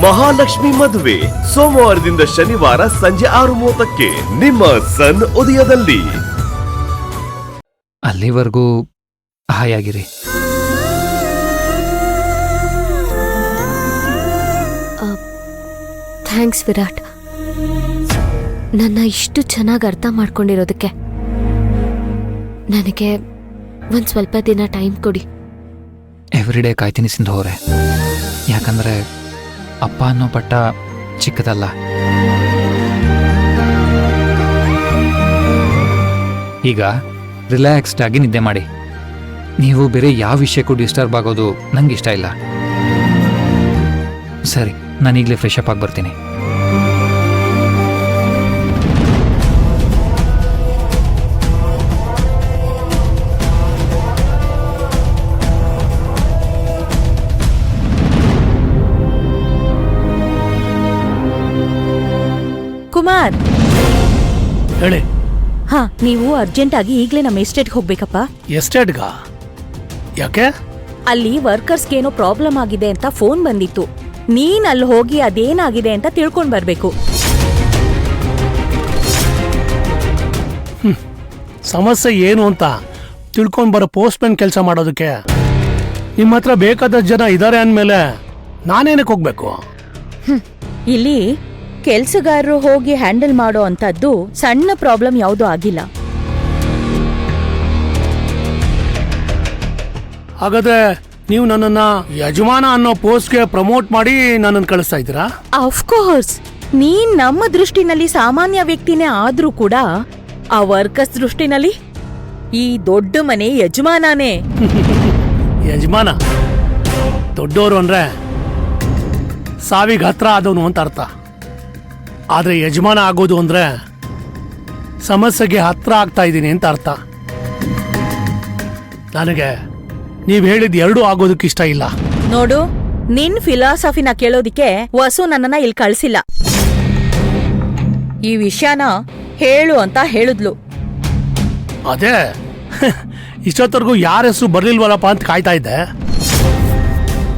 ಮಹಾಲಕ್ಷ್ಮಿ ಮದುವೆ ಸೋಮವಾರದಿಂದ ಶನಿವಾರ ಸಂಜೆ 6:30ಕ್ಕೆ ನಿಮ್ಮ ಸನ್ ಉದಯದಲ್ಲಿ. ಅಲ್ಲಿವರೆಗೂ ಹಾಯಾಗಿರಿ. ಥ್ಯಾಂಕ್ಸ್ ವಿರಾಟ್, ನನ್ನ ಇಷ್ಟು ಚೆನ್ನಾಗಿ ಅರ್ಥ ಮಾಡ್ಕೊಂಡಿರೋದಕ್ಕೆ. ನನಗೆ ಒಂದು ಸ್ವಲ್ಪ ದಿನ ಟೈಮ್ ಕೊಡಿ. ಎವ್ರಿಡೇ ಕಾಯ್ತೀನಿ ಸಿಂಧು ಅವರೇ, ಯಾಕಂದರೆ ಅಪ್ಪ ಅನ್ನೋ ಪಟ್ಟ ಚಿಕ್ಕದಲ್ಲ. ಈಗ ರಿಲ್ಯಾಕ್ಸ್ಡ್ ಆಗಿ ನಿದ್ದೆ ಮಾಡಿ. ನೀವು ಬೇರೆ ಯಾವ ವಿಷಯಕ್ಕೂ ಡಿಸ್ಟರ್ಬ್ ಆಗೋದು ನಂಗೆ ಇಷ್ಟ ಇಲ್ಲ. ಸರಿ, ನಾನೀಗಲೇ ಫ್ರೆಶ್ ಅಪ್ ಆಗಿ ಬರ್ತೀನಿ. ಕುಮಾರ್, ಹೇಳಿ. ಹಾ, ನೀವು ಅರ್ಜೆಂಟ್ ಆಗಿ ಈಗಲೇ ನಮ್ಮ ಎಸ್ಟೇಟ್ಗೆ ಹೋಗ್ಬೇಕಪ್ಪ. ಎಸ್ಟೇಟ್ಗ? ಯಾಕೆ? ಅಲ್ಲಿ ವರ್ಕರ್ಸ್ಗೇನೋ ಪ್ರಾಬ್ಲಮ್ ಆಗಿದೆ ಅಂತ ಫೋನ್ ಬಂದಿತ್ತು. ನೀನ್ ಅಲ್ಲಿ ಹೋಗಿ ಅದೇನಾಗಿದೆ ಅಂತ ತಿಳ್ಕೊಂಡ್ ಬರ್ಬೇಕು. ಸಮಸ್ಯೆ ಏನು ಅಂತ ತಿಳ್ಕೊಂಡ್ ಬರೋ ಪೋಸ್ಟ್ಮನ್ ಕೆಲಸ ಮಾಡೋದಕ್ಕೆ ನಿಮ್ಮ ಹತ್ರ ಬೇಕಾದಷ್ಟು ಜನ ಇದ್ದಾರೆ ಅಂದಮೇಲೆ ನಾನೇನಕ್ಕೆ ಹೋಗ್ಬೇಕು? ಇಲ್ಲಿ ಕೆಲ್ಸಗಾರರು ಹೋಗಿ ಹ್ಯಾಂಡಲ್ ಮಾಡೋ ಅಂತದ್ದು ಸಣ್ಣ ಪ್ರಾಬ್ಲಮ್ ಯಾವುದೂ ಆಗಿಲ್ಲ. ಹಾಗಾದ್ರೆ ನೀವು ನನ್ನನ್ನ ಯಜಮಾನ ಅನ್ನೋ ಪೋಸ್ಟ್ಗೆ ಪ್ರಮೋಟ್ ಮಾಡಿ ನನ್ನನ್ನು ಕಳಿಸ್ತಾ ಇದ್ದೀರಾ? ಅಫ್ಕೋರ್ಸ್, ನೀನ್ ನಮ್ಮ ದೃಷ್ಟಿನಲ್ಲಿ ಸಾಮಾನ್ಯ ವ್ಯಕ್ತಿನೇ ಆದ್ರೂ ಕೂಡ ಆ ವರ್ಕರ್ಸ್ ದೃಷ್ಟಿನಲ್ಲಿ ಈ ದೊಡ್ಡ ಮನೆ ಯಜಮಾನನೇ. ಯಜಮಾನ ದೊಡ್ಡವರು ಅಂದ್ರೆ ಸಾವಿಗೆ ಹತ್ರ ಆದವನು ಅಂತ ಅರ್ಥ. ಆದ್ರೆ ಯಜಮಾನ ಆಗೋದು ಅಂದ್ರೆ ಸಮಸ್ಯೆಗೆ ಹತ್ರ ಆಗ್ತಾ ಇದ್ದೀನಿ ಅಂತ ಅರ್ಥ. ನನಗೆ ನೀವ್ ಹೇಳಿದ ಎರಡೂ ಆಗೋದಕ್ಕೆ ಇಷ್ಟ ಇಲ್ಲ. ನೋಡು, ನಿನ್ ಫಿಲಾಸಫಿನ ಕೇಳೋದಿಕ್ಕೆ ವಸು ನನ್ನನ್ನ ಇಲ್ಲಿ ಕಳ್ಸಿಲ್ಲ. ಈ ವಿಷಯನ ಹೇಳು ಅಂತ ಹೇಳಿದ್ಲು. ಅದೇ ಇಷ್ಟೊತ್ತರ್ಗೂ ಯಾರ ಹೆಸರು ಬರ್ಲಿಲ್ವಲ್ಲಪ್ಪ ಅಂತ ಕಾಯ್ತಾ ಇದ್ದೆ.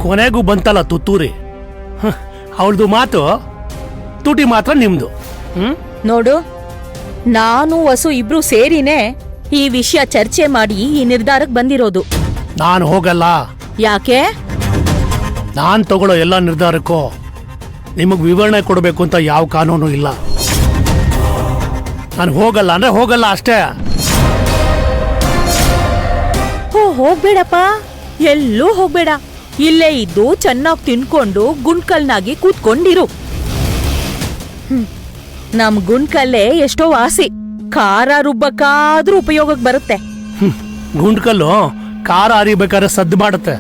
ಕೊನೆಗೂ ಬಂತಲ್ಲ ತುತ್ತೂರಿ. ಅವಳದು ಮಾತು, ತುಟಿ ಮಾತ್ರ ನಿಮ್ದು. ನೋಡು, ನಾನು ವಸು ಇಬ್ರು ಸೇರಿನೇ ಈ ವಿಷಯ ಚರ್ಚೆ ಮಾಡಿ ಈ ನಿರ್ಧಾರಕ್ಕೆ ಬಂದಿರೋದು. ನಾನು ಹೋಗಲ್ಲ. ಯಾಕೆ? ನಾನು ತಗೊಳ್ಳೋ ಎಲ್ಲ ನಿರ್ಧಾರಕ್ಕೂ ನಿಮಗ್ ವಿವರಣೆ ಕೊಡಬೇಕು ಅಂತ ಯಾವ ಕಾನೂನು ಇಲ್ಲ. ನಾನು ಹೋಗಲ್ಲ ಅಂದ್ರೆ ಹೋಗಲ್ಲ ಅಷ್ಟೇ. ಹೋಗ್ಬೇಡಪ್ಪ, ಎಲ್ಲೂ ಹೋಗ್ಬೇಡ. ಇಲ್ಲೇ ಇದ್ದು ಚೆನ್ನಾಗಿ ತಿನ್ಕೊಂಡು ಗುಂಡ್ಕಲ್ನಾಗಿ ಕೂತ್ಕೊಂಡಿರು. ನಮ್ ಗುಂಡ್ಕಲ್ಲೇ ಎಷ್ಟೋ ವಾಸಿ, ಖಾರ ರುಬ್ಬಕ್ಕಾದ್ರೂ ಉಪಯೋಗಕ್ಕೆ ಬರುತ್ತೆ. ಗುಂಡ್ಕಲ್ಲು ಖಾರ ಅರಿಬೇಕಾದ್ರೆ ಸದ್ದು ಮಾಡುತ್ತೆ.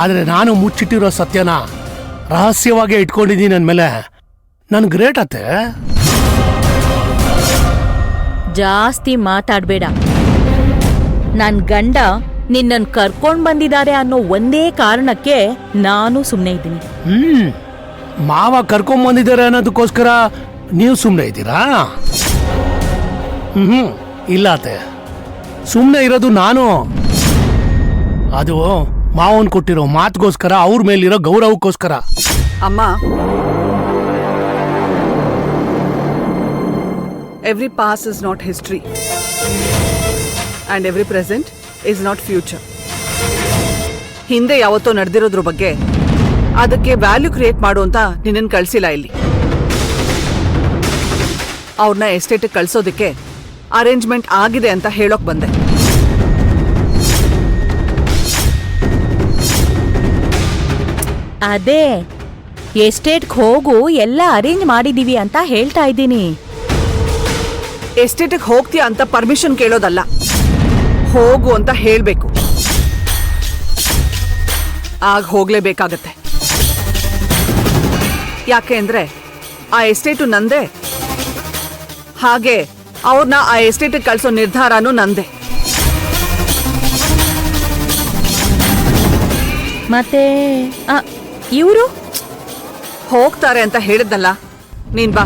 ಆದ್ರೆ ನಾನು ಮುಚ್ಚಿಟ್ಟಿರೋ ಸತ್ಯನ ರಹಸ್ಯವಾಗಿ ಇಟ್ಕೊಂಡಿದ್ದೀನಿ ಅಂದ್ಮೇಲೆ ನನ್ ಗ್ರೇಟ್ ಅತ್ತೆ. ಜಾಸ್ತಿ ಮಾತಾಡ್ಬೇಡ. ನನ್ ಗಂಡ ನಿನ್ನನ್ ಕರ್ಕೊಂಡ್ ಬಂದಿದ್ದಾರೆ ಅನ್ನೋ ಒಂದೇ ಕಾರಣಕ್ಕೆ ನಾನು ಸುಮ್ನೆ ಇದ್ದೀನಿ. ಮಾವ ಕರ್ಕೊಂಡ್ ಬಂದಿದ್ದಾರೆ ಅನ್ನೋದಕ್ಕೋಸ್ಕರ ನೀವು ಸುಮ್ನೆ ಇದ್ದೀರಾ? ಇಲ್ಲ ಅತ್ತೆ, ಸುಮ್ನೆ ಇರೋದು ನಾನು. ಅದು ಮಾವನ್ ಕೊಟ್ಟಿರೋ ಮಾತುಗೋಸ್ಕರ, ಅವ್ರ ಮೇಲಿರೋ ಗೌರವಕ್ಕೋಸ್ಕರ. ಅಮ್ಮ, every past is not history and every present is not future. ಹಿಂದೆ ಯಾವತ್ತೋ ನಡೆದಿರೋದ್ರ ಬಗ್ಗೆ ಅದಕ್ಕೆ ವ್ಯಾಲ್ಯೂ ಕ್ರಿಯೇಟ್ ಮಾಡು ಅಂತ ನಿನ್ನನ್ನು ಕಳ್ಸಿಲ್ಲ ಇಲ್ಲಿ. ಅವ್ರನ್ನ ಎಸ್ಟೇಟ್ ಕಳ್ಸೋದಕ್ಕೆ ಅರೇಂಜ್ಮೆಂಟ್ ಆಗಿದೆ ಅಂತ ಹೇಳೋಕ್ ಬಂದೆ. ಅದೇ ಎಸ್ಟೇಟ್ಗೆ ಹೋಗು, ಎಲ್ಲ ಅರೇಂಜ್ ಮಾಡಿದೀವಿ ಅಂತ ಹೇಳ್ತಾ ಇದ್ದೀನಿ. ಎಸ್ಟೇಟ್ಗೆ ಹೋಗ್ತೀಯ ಅಂತ ಪರ್ಮಿಷನ್ ಕೇಳೋದಲ್ಲ, ಹೋಗು ಅಂತ ಹೇಳ್ಬೇಕು. ಆಗ ಹೋಗ್ಲೇಬೇಕಾಗತ್ತೆ. ಯಾಕೆ ಅಂದ್ರೆ ಆ ಎಸ್ಟೇಟು ನಂದೇ, ಹಾಗೆ ಅವ್ರನ್ನ ಆ ಎಸ್ಟೇಟ್ ಕಳ್ಸೋ ನಿರ್ಧಾರನೂ ನಂದೇ. ಮತ್ತೆ ಇವರು ಹೋಗ್ತಾರೆ ಅಂತ ಹೇಳಿದ್ದಲ್ಲ, ನೀನ್ ಬಾ.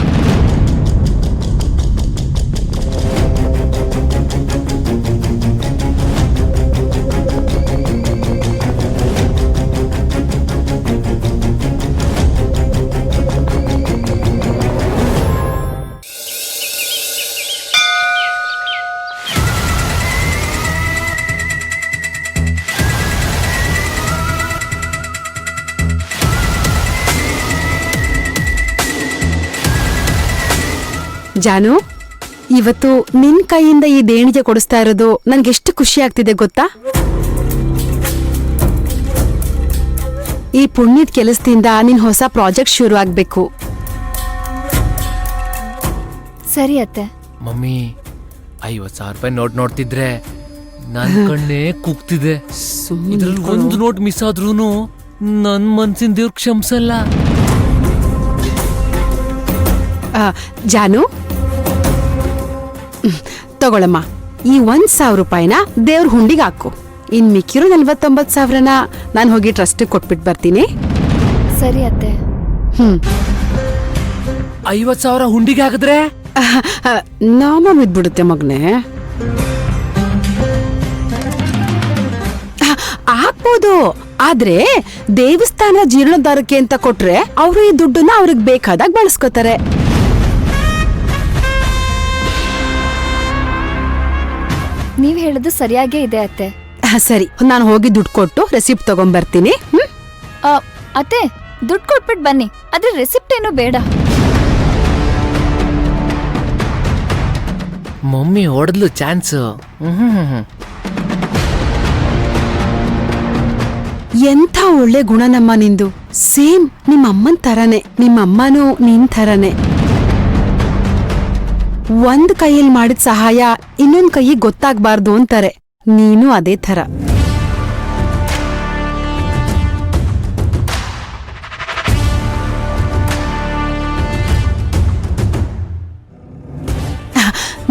ಜಾನು, ಇವತ್ತು ನಿನ್ ಕೈಯಿಂದ ಈ ದೇಣಿಗೆ ಕೊಡಿಸ್ತಾ ಇರೋದು ನನ್ಗೆಷ್ಟು ಖುಷಿ ಆಗ್ತಿದೆ ಗೊತ್ತಾ? ಈ ಪುಣ್ಯದ ಕೆಲಸದಿಂದ ನಿನ್ ಹೊಸ ಪ್ರಾಜೆಕ್ಟ್ ಶುರು ಆಗ್ಬೇಕು. ಸರಿ ಅತ್ತೆ. ಮಮ್ಮಿ 50,000 ರೂಪಾಯಿ ನೋಟ್ ನೋಡ್ತಿದ್ರೆ ನನ್ ಕಣ್ಣೇ ಕುಗ್ತಿದೆ. ಇದ್ರಲ್ಲಿ ಒಂದು ನೋಟ್ ಮಿಸ್ ಆದ್ರೂನು ನನ್ ಮನ್ಸಿನ ದೇವ್ರ ಕ್ಷಮಿಸಲ್ಲ. ಜಾನು, ತಗೊಳಮ್ಮ, ಈ 1,000 ರೂಪಾಯಿನ ದೇವ್ರ ಹುಂಡಿಗೆ ಹಾಕು. ಇನ್ ಮಿಕ್ಕಿರೋ 49,000ನ ನಾನು ಹೋಗಿ ಟ್ರಸ್ಟ್ ಕೊಟ್ಬಿಟ್ಟು ಬರ್ತೀನಿ. ಸರಿ ಅತ್ತೆ. 50,000 ಹುಂಡಿಗೆ ಹಾಕಿದ್ರೆ ನಾಮ ಬಿದ್ಬಿಡುತ್ತೆ ಮಗ್ನೆ. ಹಾಕ್ಬೋದು, ಆದ್ರೆ ದೇವಸ್ಥಾನ ಜೀರ್ಣೋದ್ಧಾರಕ್ಕೆ ಅಂತ ಕೊಟ್ರೆ ಅವರು ಈ ದುಡ್ಡನ್ನ ಅವ್ರಿಗೆ ಬೇಕಾದಾಗ ಬಳಸ್ಕೋತಾರೆ. ನೀವ್ ಹೇಳೋದು ಸರಿಯಾಗೇ ಇದೆ ಅತ್ತೆ. ಸರಿ, ನಾನು ಹೋಗಿ ದುಡ್ಡು ಕೊಟ್ಟು ರೆಸಿಪ್ಟ್ ತಗೊಂಡ್ಬರ್ತೀನಿ. ಅತ್ತೆ, ದುಡ್ಡು ಕೊಟ್ಬಿಟ್ಟು ಬನ್ನಿ, ಆದ್ರೆ ರೆಸಿಪ್ಟ್ ಏನು ಬೇಡ. ಮಮ್ಮಿ ಹೊಡೆದ್ಲು ಚಾನ್ಸ್. ಎಂಥ ಒಳ್ಳೆ ಗುಣ ನಮ್ಮ ನಿಂದು. ಸೇಮ್ ನಿಮ್ಮ ಅಮ್ಮನ್ ತರನೇ. ನಿಮ್ಮ ಅಮ್ಮನೂ ನಿನ್ ಥರನೇ. ಒಂದ್ ಕೈಯಲ್ಲಿ ಮಾಡಿದ ಸಹಾಯ ಇನ್ನೊಂದ್ ಕೈಯಿಗೆ ಗೊತ್ತಾಗ್ಬಾರ್ದು ಅಂತಾರೆ. ನೀನು ಅದೇ ಥರ.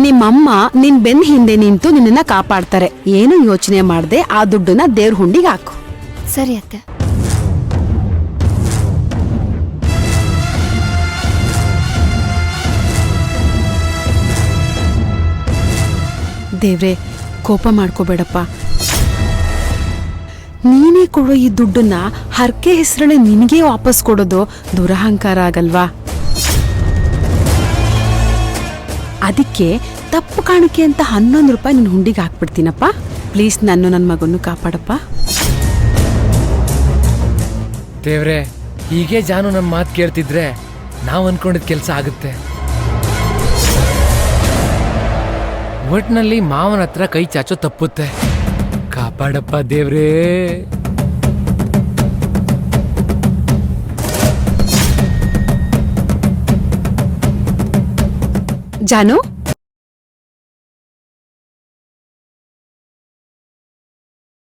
ನಿಮ್ಮಮ್ಮ ನಿನ್ ಬೆನ್ ಹಿಂದೆ ನಿಂತು ನಿನ್ನನ್ನ ಕಾಪಾಡ್ತಾರೆ. ಏನು ಯೋಚನೆ ಮಾಡ್ದೆ ಆ ದುಡ್ಡನ್ನ ದೇವ್ರ ಹುಂಡಿಗೆ ಹಾಕು. ಸರಿ ಅತ್ತೆ. ದೇವ್ರೆ, ಕೋಪ ಮಾಡ್ಕೋಬೇಡಪ್ಪ. ನೀನೇ ಕೊಡೋ ಈ ದುಡ್ಡನ್ನ ಹರಕೆ ಹೆಸರಳೆ ನಿನಗೇ ವಾಪಸ್ ಕೊಡೋದು ದುರಹಂಕಾರ ಆಗಲ್ವಾ? ಅದಕ್ಕೆ ತಪ್ಪು ಕಾಣಿಕೆ ಅಂತ 11 ರೂಪಾಯಿ ನಿನ್ನ ಹುಂಡಿಗೆ ಹಾಕ್ಬಿಡ್ತೀನಪ್ಪ. ಪ್ಲೀಸ್ ನನ್ನ ಮಗನ್ನು ಕಾಪಾಡಪ್ಪ. ದೇವ್ರೆ, ಹೀಗೆ ಜಾನು ನಮ್ಮ ಮಾತು ಕೇಳ್ತಿದ್ರೆ ನಾವ್ ಅನ್ಕೊಂಡಿದ್ ಕೆಲ್ಸ ಆಗುತ್ತೆ. ಒಟ್ನಲ್ಲಿ ಮಾವನ ಹತ್ರ ಕೈ ಚಾಚೋ ತಪ್ಪುತ್ತೆ. ಕಾಪಾಡಪ್ಪ ದೇವ್ರೇ. ಜಾನು,